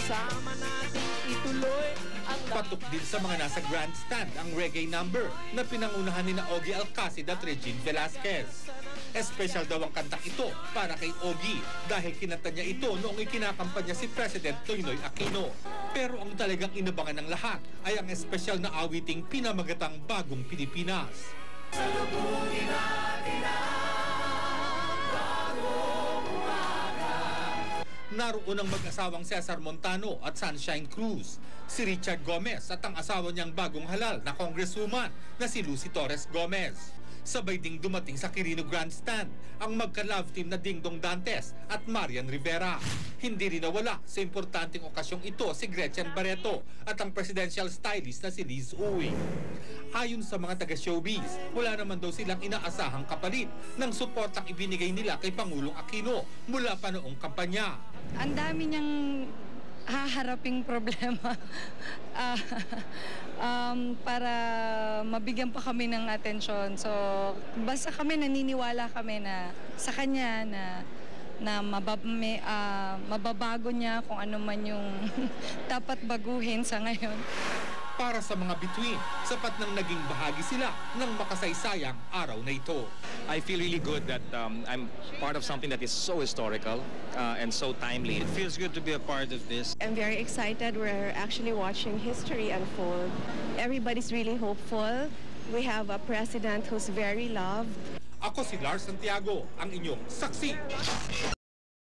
Sama natin ituloy ang Patok din sa mga nasa grandstand ang reggae number na pinangunahan ni na Ogie Alcacid at Regine Velasquez. Espesyal daw ang kantang ito para kay Ogie dahil kinanta niya ito noong ikinakampanya si President Noynoy Aquino. Pero ang talagang inabangan ng lahat ay ang espesyal na awiting pinamagatang Bagong Pilipinas. Salubungin natin ang bagong umaga. Naroon ang mag-asawang Cesar Montano at Sunshine Cruz, si Richard Gomez at ang asawa niyang bagong halal na congresswoman na si Lucy Torres Gomez. Sabay ding dumating sa Quirino Grandstand ang magka-love team na Dingdong Dantes at Marian Rivera. Hindi rin nawala sa importanteng okasyong ito si Gretchen Barreto at ang presidential stylist na si Liz Uy. Ayon sa mga taga-showbiz, wala naman daw silang inaasahang kapalit ng suportang ibinigay nila kay Pangulong Aquino mula pa noong kampanya. Ang dami niyang haharaping problema para mabigyan pa kami ng atensyon. So, basta kami naniniwala kami na sa kanya na mababago niya kung ano man yung dapat baguhin sa ngayon. Para sa mga bituin, sapat nang naging bahagi sila ng makasaysayang araw na ito. I feel really good that I'm part of something that is so historical and so timely. It feels good to be a part of this. I'm very excited. We're actually watching history unfold. Everybody's really hopeful. We have a president who's very loved. Ako si Lars Santiago, ang inyong saksi.